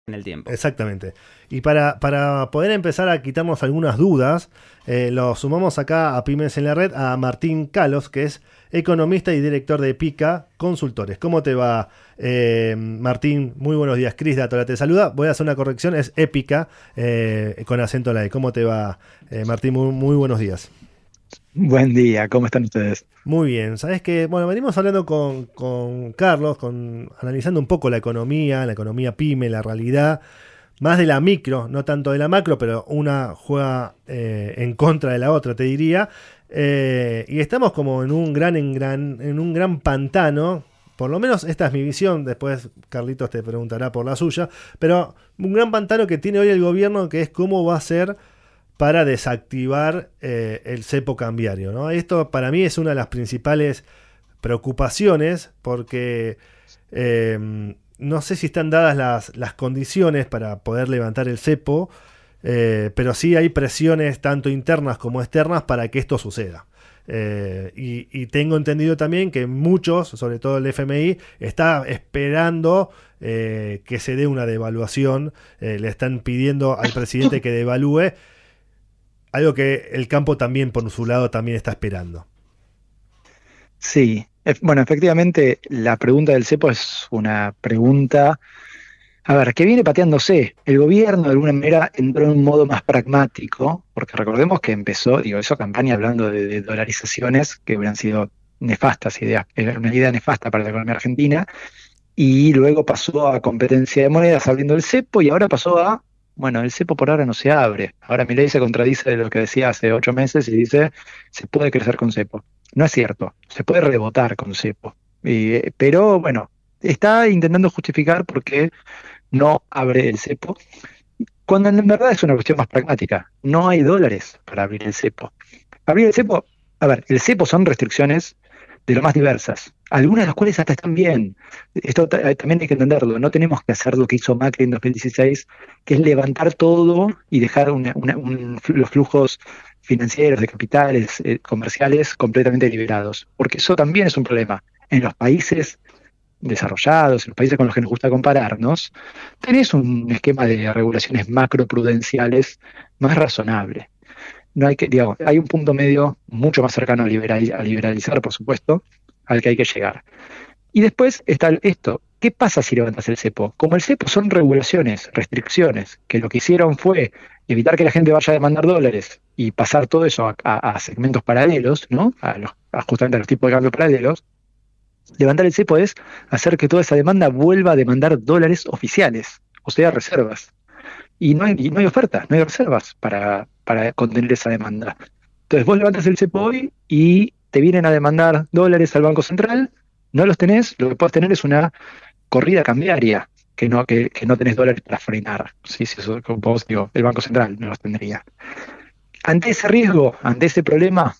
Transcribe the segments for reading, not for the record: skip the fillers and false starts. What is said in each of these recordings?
en el tiempo. Exactamente. Y para poder empezar a quitarnos algunas dudas, lo sumamos acá a Pymes en la Red a Martín Calos, que es economista y director de Pica Consultores. ¿Cómo te va, Martín? Muy buenos días. Cris Dátola te saluda. Voy a hacer una corrección, es Épica, con acento en la E. ¿Cómo te va, Martín? Muy buenos días. Buen día, ¿cómo están ustedes? Muy bien, sabes que, bueno, venimos hablando con Carlos, analizando un poco la economía pyme, la realidad, más de la micro, no tanto de la macro, pero una juega en contra de la otra, te diría. Y estamos como en un gran pantano. Por lo menos esta es mi visión, después Carlitos te preguntará por la suya, pero un gran pantano que tiene hoy el gobierno, que es cómo va a ser para desactivar el cepo cambiario, ¿no? Esto para mí es una de las principales preocupaciones porque no sé si están dadas las condiciones para poder levantar el cepo, pero sí hay presiones tanto internas como externas para que esto suceda. Y tengo entendido también que muchos, sobre todo el FMI, está esperando que se dé una devaluación. Le están pidiendo al presidente que devalúe, algo que el campo también, por su lado, también está esperando. Sí, bueno, efectivamente la pregunta del cepo es una pregunta, a ver, que viene pateándose. El gobierno de alguna manera entró en un modo más pragmático, porque recordemos que empezó, hizo campaña hablando de dolarizaciones que hubieran sido nefastas ideas, era una idea nefasta para la economía argentina, y luego pasó a competencia de monedas abriendo el cepo y ahora pasó a, bueno, el cepo por ahora no se abre. Ahora Milei se contradice de lo que decía hace 8 meses y dice, se puede crecer con cepo. No es cierto, se puede rebotar con cepo. Pero bueno, está intentando justificar por qué no abre el cepo, cuando en verdad es una cuestión más pragmática. No hay dólares para abrir el cepo. Abrir el cepo, a ver, el cepo son restricciones de lo más diversas, algunas de las cuales hasta están bien. Esto también hay que entenderlo, no tenemos que hacer lo que hizo Macri en 2016, que es levantar todo y dejar los flujos financieros, de capitales, comerciales completamente liberados, porque eso también es un problema. En los países desarrollados, en los países con los que nos gusta compararnos, tenés un esquema de regulaciones macroprudenciales más razonable. No hay que, digamos, hay un punto medio mucho más cercano a liberalizar, por supuesto, al que hay que llegar. Y después está esto. ¿Qué pasa si levantas el cepo? Como el cepo son regulaciones, restricciones, que lo que hicieron fue evitar que la gente vaya a demandar dólares y pasar todo eso a segmentos paralelos, ¿no? Justamente a los tipos de cambio paralelos. Levantar el cepo es hacer que toda esa demanda vuelva a demandar dólares oficiales, o sea, reservas. Y no hay oferta, no hay reservas para contener esa demanda. Entonces vos levantas el cepo hoy y te vienen a demandar dólares al Banco Central, no los tenés, lo que puedes tener es una corrida cambiaria, que no tenés dólares para frenar. Sí, sí, eso, como vos digo, el Banco Central no los tendría. Ante ese riesgo, ante ese problema,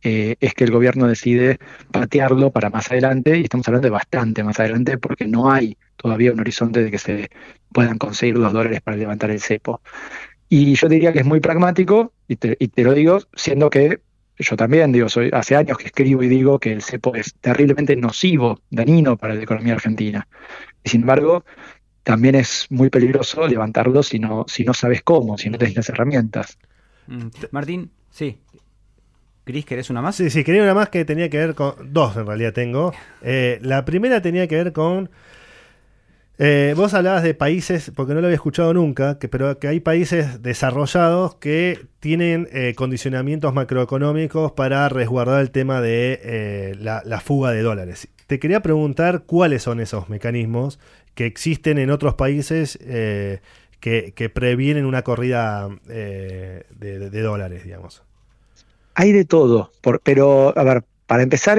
es que el gobierno decide patearlo para más adelante, y estamos hablando de bastante más adelante, porque no hay todavía un horizonte de que se puedan conseguir $2 para levantar el cepo. Y yo diría que es muy pragmático, y te lo digo, siendo que yo también digo, hace años que escribo y digo que el cepo es terriblemente nocivo, dañino para la economía argentina. Y sin embargo, también es muy peligroso levantarlo si no sabes cómo, si no tenés las herramientas. Martín, sí. Cris, ¿querés una más? Sí, sí, quería una más que tenía que ver con... Dos en realidad tengo. La primera tenía que ver con... vos hablabas de países, porque no lo había escuchado nunca, pero que hay países desarrollados que tienen condicionamientos macroeconómicos para resguardar el tema de la fuga de dólares. Te quería preguntar cuáles son esos mecanismos que existen en otros países que previenen una corrida de dólares, digamos. Hay de todo, pero a ver, para empezar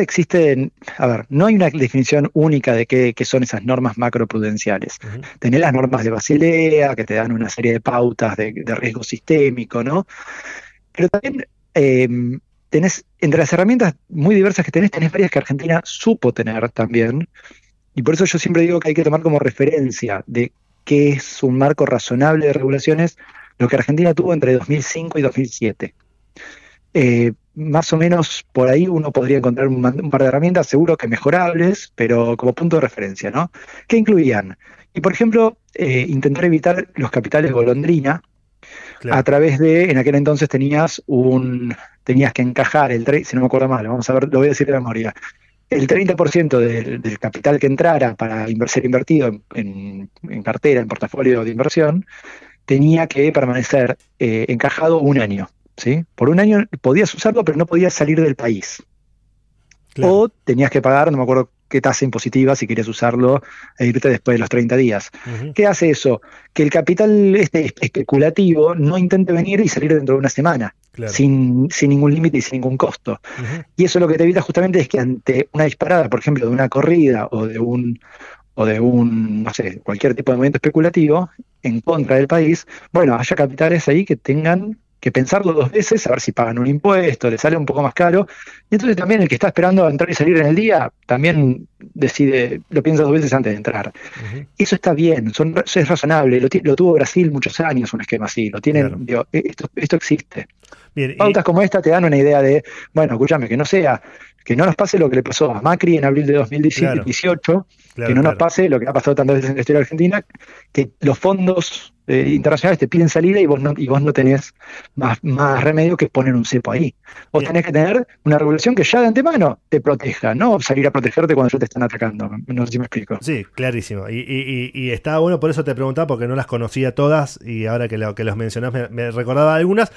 no hay una definición única de qué son esas normas macroprudenciales. Uh-huh. Tenés las normas de Basilea, que te dan una serie de pautas de riesgo sistémico, ¿no? Pero también tenés, entre las herramientas muy diversas que tenés varias que Argentina supo tener también, y por eso yo siempre digo que hay que tomar como referencia de qué es un marco razonable de regulaciones, lo que Argentina tuvo entre 2005 y 2007. más o menos por ahí uno podría encontrar un par de herramientas, seguro que mejorables, pero como punto de referencia, ¿no? ¿Qué incluían? Y por ejemplo, intentar evitar los capitales golondrina Claro. a través de, en aquel entonces tenías que encajar si no me acuerdo mal, vamos a ver, lo voy a decir de memoria. El 30% del capital que entrara para ser invertido en cartera, en portafolio de inversión, tenía que permanecer encajado un año, ¿sí? Por un año podías usarlo, pero no podías salir del país. Claro. O tenías que pagar, no me acuerdo qué tasa impositiva si querías usarlo e irte después de los 30 días. Ujú. ¿Qué hace eso? Que el capital especulativo no intente venir y salir dentro de una semana, Claro. sin ningún límite y sin ningún costo. Ujú. Y eso lo que te evita justamente es que ante una disparada, por ejemplo, de una corrida o de un, no sé, cualquier tipo de movimiento especulativo en contra del país, bueno, haya capitales ahí que tengan que pensarlo dos veces, a ver si pagan un impuesto, les sale un poco más caro, y entonces también el que está esperando entrar y salir en el día, también lo piensa dos veces antes de entrar. Ujú. Eso está bien, es razonable, lo tuvo Brasil muchos años un esquema así, lo tienen, Claro. digo, esto existe. Bien, Pautas como esta te dan una idea de, bueno, escúchame, que no nos pase lo que le pasó a Macri en abril de 2018, claro, que no nos claro. pase lo que ha pasado tantas veces en la historia argentina, que los fondos internacionales te piden salida y vos no tenés más remedio que poner un cepo ahí. Vos Bien. tenés que tener una regulación que ya de antemano te proteja, no salir a protegerte cuando ya te están atacando. No sé si me explico. Sí, clarísimo. Y estaba bueno, por eso te preguntaba, porque no las conocía todas y ahora que los mencionás me recordaba algunas.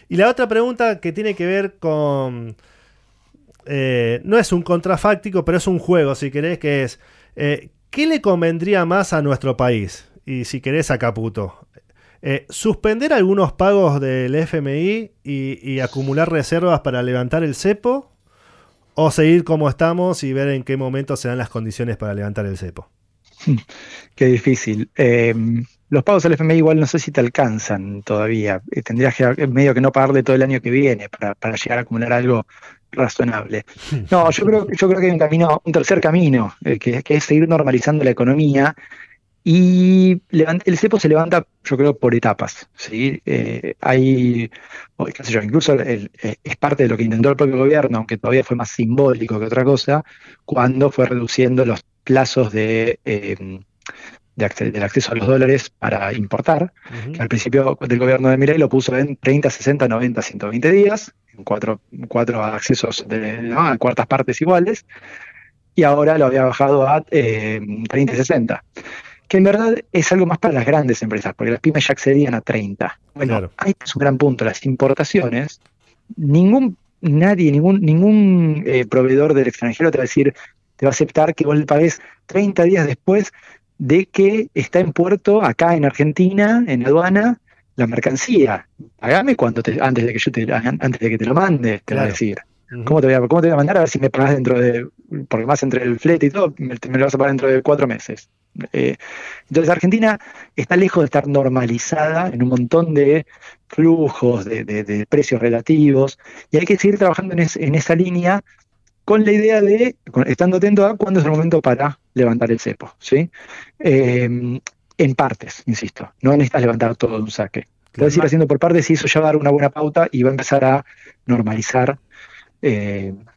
Y la otra pregunta que tiene que ver con... no es un contrafáctico, pero es un juego, si querés, que es... ¿qué le convendría más a nuestro país? Y si querés a Caputo. ¿Suspender algunos pagos del FMI y acumular reservas para levantar el cepo? ¿O seguir como estamos y ver en qué momento se dan las condiciones para levantar el cepo? Qué difícil. Los pagos al FMI igual no sé si te alcanzan todavía. Tendrías que medio que no pagarle todo el año que viene para llegar a acumular algo razonable. No, yo creo que hay un tercer camino, que es seguir normalizando la economía. Y el cepo se levanta, yo creo, por etapas, ¿sí? Qué sé yo, incluso es parte de lo que intentó el propio gobierno, aunque todavía fue más simbólico que otra cosa, cuando fue reduciendo los plazos del acceso a los dólares para importar, que al principio del gobierno de Milei lo puso en 30, 60, 90, 120 días, en cuatro accesos a cuartas partes iguales, y ahora lo había bajado a 30 y 60. Que en verdad es algo más para las grandes empresas, porque las pymes ya accedían a 30. Bueno, Claro. ahí es un gran punto. Las importaciones, ningún proveedor del extranjero te va a aceptar que vos le pagues 30 días después de que está en puerto, acá en Argentina, en aduana, la mercancía. Pagame antes de que te lo mande, te va a Claro. decir. Ujú. ¿Cómo te voy a mandar? A ver si me pagas porque más entre el flete y todo, me lo vas a pagar dentro de 4 meses. Entonces Argentina está lejos de estar normalizada en un montón de flujos, de precios relativos, y hay que seguir trabajando en esa línea con la idea estando atento a cuándo es el momento para levantar el cepo, ¿sí? En partes, insisto, no necesitas levantar todo de un saque. Puedes ir haciendo por partes y eso ya va a dar una buena pauta y va a empezar a normalizar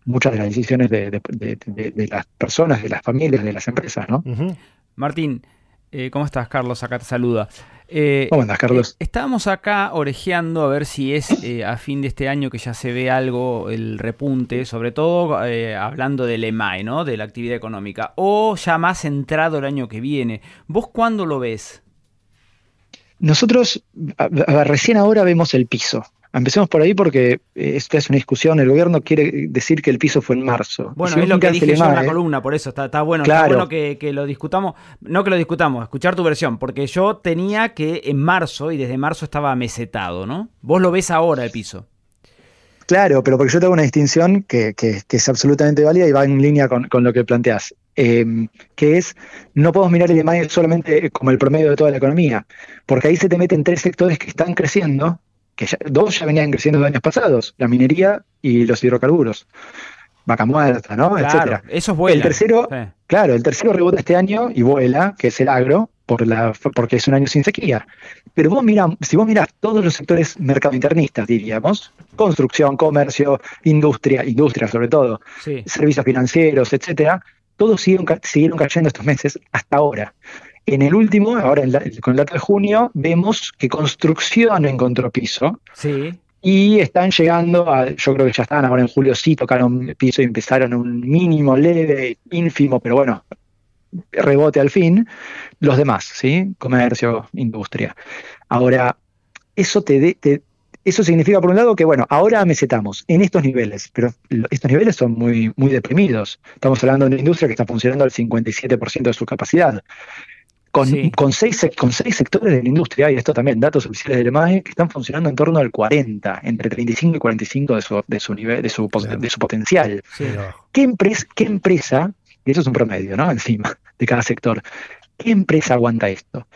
muchas de las decisiones de las personas, de las familias, de las empresas, ¿no? Ujú. Martín, ¿cómo estás? Carlos acá te saluda. ¿Cómo andás, Carlos? Estábamos acá orejeando a ver si es a fin de este año que ya se ve algo, el repunte, sobre todo hablando del EMAE, ¿no? De la actividad económica, o ya más entrado el año que viene. ¿Vos cuándo lo ves? Nosotros recién ahora vemos el piso. Empecemos por ahí porque esta es una discusión. El gobierno quiere decir que el piso fue en marzo. Bueno, Si es lo que mirás el dije yo en la EMAE, columna, por eso está bueno. Claro. Está bueno que lo discutamos. No que lo discutamos, escuchar tu versión, porque yo tenía que en marzo, y desde marzo estaba mesetado, ¿no? Vos lo ves ahora el piso. Claro, pero porque yo tengo una distinción que es absolutamente válida y va en línea con lo que planteás. Que es, no podemos mirar el EMAE solamente como el promedio de toda la economía, porque ahí se te meten 3 sectores que están creciendo, que 2 ya venían creciendo los años pasados, la minería y los hidrocarburos. Vaca muerta, ¿no? Claro, Etcétera. esos vuelan. El tercero, Sí. claro, el tercero rebota este año y vuela, que es el agro, porque es un año sin sequía. Pero si vos mirás todos los sectores mercadointernistas, diríamos, construcción, comercio, industria sobre todo, Sí. servicios financieros, etcétera, todos siguieron cayendo estos meses hasta ahora. En el último, ahora con el dato de junio, vemos que construcción encontró piso. Sí. Y están llegando yo creo que ya están, ahora en julio sí tocaron piso y empezaron un mínimo leve, ínfimo, pero bueno, rebote al fin, los demás, ¿sí? Comercio, industria. Ahora, eso eso significa, por un lado, que bueno, ahora mesetamos en estos niveles, pero estos niveles son muy, muy deprimidos. Estamos hablando de una industria que está funcionando al 57% de su capacidad. Sí. Con seis sectores de la industria, y esto también, datos oficiales del EMAE, que están funcionando en torno al 40, entre 35 y 45 de su nivel, de su potencial. Sí. ¿Qué empresa, y eso es un promedio, ¿no? Encima de cada sector, ¿qué empresa aguanta esto?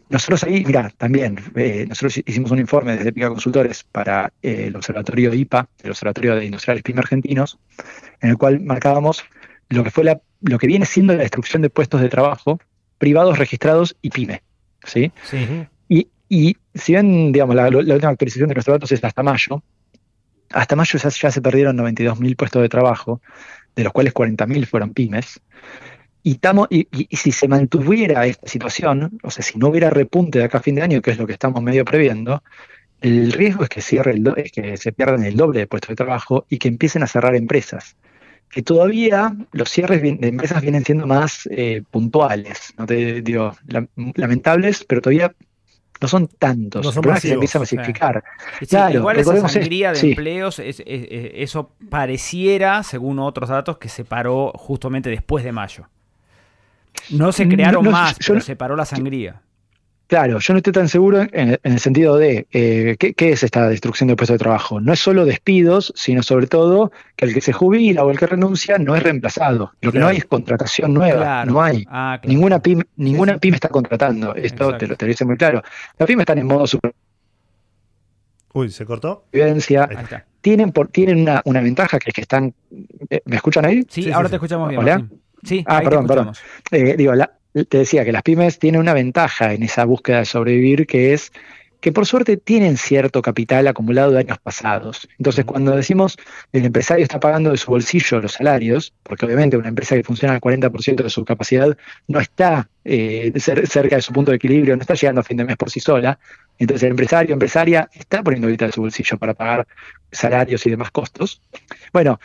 Nosotros ahí, mirá, también, nosotros hicimos un informe desde Pica Consultores para el Observatorio IPA, el Observatorio de Industriales PYME Argentinos, en el cual marcábamos lo que viene siendo la destrucción de puestos de trabajo privados registrados y PYME, ¿sí? Sí. Y si bien, digamos, la última actualización de nuestros datos es hasta mayo ya se perdieron 92.000 puestos de trabajo, de los cuales 40.000 fueron pymes, y si se mantuviera esta situación, o sea, si no hubiera repunte de acá a fin de año, que es lo que estamos medio previendo, el riesgo es que es que se pierdan el doble de puestos de trabajo y que empiecen a cerrar empresas. Que todavía los cierres de empresas vienen siendo más puntuales, no te digo lamentables, pero todavía no son tantos. No son El problema es que se masivos. empieza a masificar. Sí, Claro, igual esa recordemos sangría de sí. empleos, eso pareciera, según otros datos, que se paró justamente después de mayo. No se crearon más, pero se paró la sangría. Claro, yo no estoy tan seguro en el sentido de ¿qué es esta destrucción de puestos de trabajo? No es solo despidos, sino sobre todo que el que se jubila o el que renuncia no es reemplazado. Lo que no hay es contratación nueva, Claro. no hay. Claro. Ninguna pyme Sí. está contratando, esto te lo Exacto. dice muy claro. Las pymes están en modo Uy, ¿se cortó? supervivencia, Ahí está. tienen una ventaja que es que están... ¿me escuchan ahí? Sí, Sí, ahora sí, te sí. escuchamos bien, ¿Hola? Martín. Sí, Ah, ahí te perdón. escuchamos. Te decía que las pymes tienen una ventaja en esa búsqueda de sobrevivir, que es que por suerte tienen cierto capital acumulado de años pasados. Entonces, cuando decimos el empresario está pagando de su bolsillo los salarios, porque obviamente una empresa que funciona al 40% de su capacidad no está cerca de su punto de equilibrio, no está llegando a fin de mes por sí sola. Entonces, el empresaria está poniendo ahorita de su bolsillo para pagar salarios y demás costos. Bueno,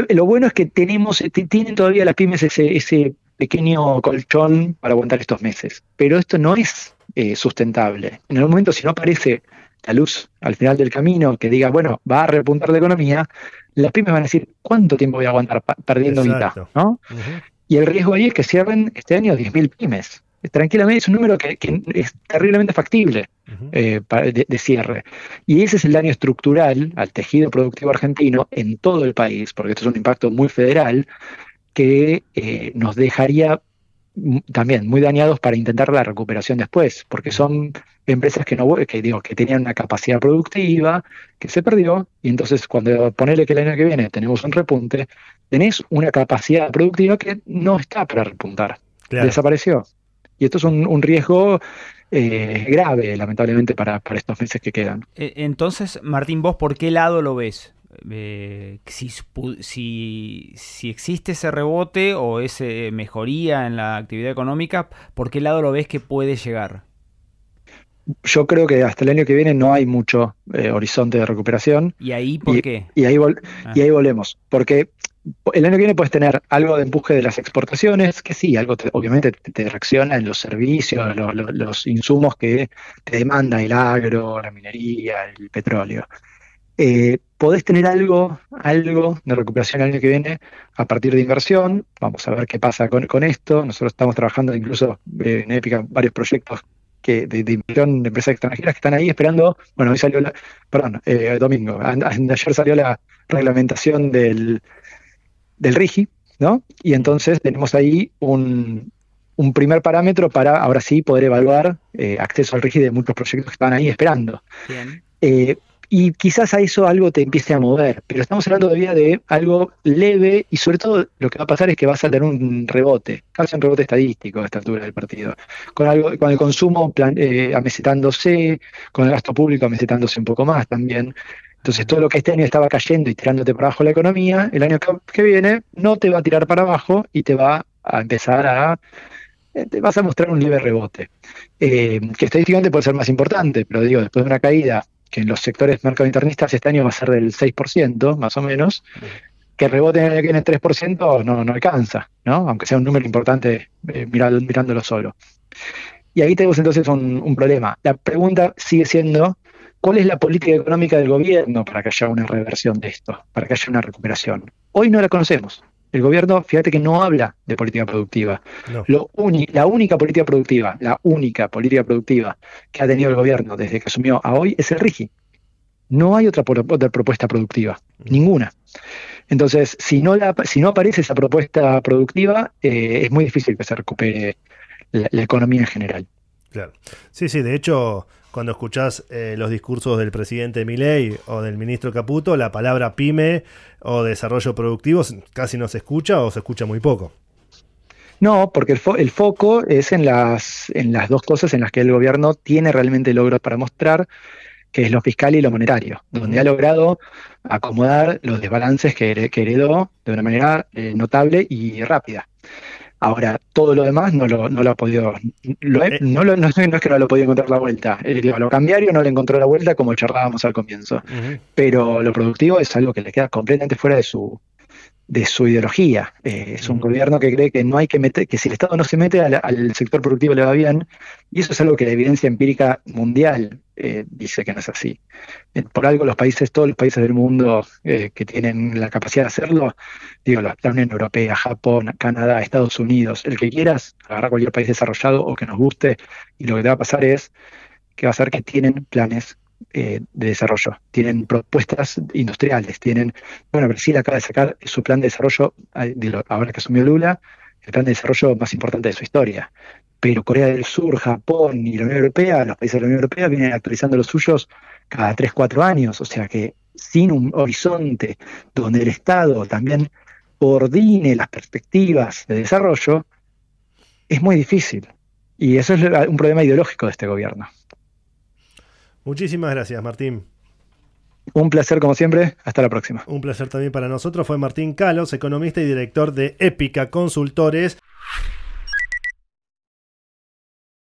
lo bueno es que tienen todavía las pymes ese pequeño colchón para aguantar estos meses. Pero esto no es sustentable. En algún momento, si no aparece la luz al final del camino que diga, bueno, va a repuntar la economía, las pymes van a decir, ¿cuánto tiempo voy a aguantar perdiendo mitad? ¿No? Y el riesgo ahí es que cierren este año 10.000 pymes. Tranquilamente es un número que es terriblemente factible de cierre. Y ese es el daño estructural al tejido productivo argentino en todo el país, porque esto es un impacto muy federal que nos dejaría también muy dañados para intentar la recuperación después, porque son empresas que tenían una capacidad productiva que se perdió, y entonces cuando ponele que el año que viene tenemos un repunte, tenés una capacidad productiva que no está para repuntar, desapareció. Y esto es un riesgo grave, lamentablemente, para estos meses que quedan. Entonces, Martín, ¿vos por qué lado lo ves? Si existe ese rebote o esa mejoría en la actividad económica, ¿por qué lado lo ves que puede llegar? Yo creo que hasta el año que viene no hay mucho horizonte de recuperación. ¿Y ahí por qué? Y ahí volvemos, porque el año que viene puedes tener algo de empuje de las exportaciones, que sí, algo obviamente te reacciona en los servicios, los insumos que te demanda el agro, la minería, el petróleo. Podés tener algo de recuperación el año que viene a partir de inversión. Vamos a ver qué pasa con esto. Nosotros estamos trabajando incluso en Épica varios proyectos de inversión de empresas extranjeras que están ahí esperando. Bueno, hoy salió domingo. Ayer salió la reglamentación del RIGI, ¿no? Y entonces tenemos ahí un primer parámetro para ahora sí poder evaluar acceso al RIGI de muchos proyectos que estaban ahí esperando. Bien. y quizás a eso algo te empiece a mover, pero estamos hablando todavía de algo leve y sobre todo lo que va a pasar es que vas a tener un rebote, casi un rebote estadístico a esta altura del partido, con el consumo amesetándose, con el gasto público amesetándose un poco más también. Entonces todo lo que este año estaba cayendo y tirándote para abajo la economía, el año que viene no te va a tirar para abajo y te va a empezar te vas a mostrar un leve rebote, que estadísticamente puede ser más importante, pero digo, después de una caída que en los sectores mercadointernistas este año va a ser del 6%, más o menos, que el rebote en el año que viene 3% no alcanza, ¿no? Aunque sea un número importante mirándolo solo. Y ahí tenemos entonces un problema. La pregunta sigue siendo, ¿cuál es la política económica del gobierno para que haya una reversión de esto, para que haya una recuperación? Hoy no la conocemos. El gobierno, fíjate que no habla de política productiva. No. La única política productiva que ha tenido el gobierno desde que asumió a hoy es el RIGI. No hay otra propuesta productiva, ninguna. Entonces, si no aparece esa propuesta productiva, es muy difícil que se recupere la economía en general. Claro. Sí, de hecho, cuando escuchás los discursos del presidente Milei o del ministro Caputo, la palabra pyme o desarrollo productivo casi no se escucha o se escucha muy poco. No, porque el foco es en las dos cosas en las que el gobierno tiene realmente logros para mostrar, que es lo fiscal y lo monetario, donde ha logrado acomodar los desbalances que heredó de una manera notable y rápida. Ahora, todo lo demás no lo ha podido, no es que no lo ha podido encontrar la vuelta. Lo cambiario no le encontró la vuelta como charlábamos al comienzo. Pero lo productivo es algo que le queda completamente fuera de su ideología. Es un gobierno que cree que no hay que meter, que si el Estado no se mete al sector productivo le va bien, y eso es algo que la evidencia empírica mundial dice que no es así. Por algo todos los países del mundo que tienen la capacidad de hacerlo, digo, la Unión Europea, Japón, Canadá, Estados Unidos, el que quieras, agarrar cualquier país desarrollado o que nos guste, y lo que te va a pasar es que va a ser que tienen planes de desarrollo, tienen propuestas industriales, Brasil acaba de sacar su plan de desarrollo, ahora que asumió Lula, el plan de desarrollo más importante de su historia. Pero Corea del Sur, Japón y la Unión Europea, los países de la Unión Europea vienen actualizando los suyos cada 3-4 años, o sea que sin un horizonte donde el Estado también coordine las perspectivas de desarrollo, es muy difícil. Y eso es un problema ideológico de este gobierno. Muchísimas gracias, Martín. Un placer como siempre, hasta la próxima. Un placer también para nosotros. Fue Martín Calos, economista y director de Épica Consultores.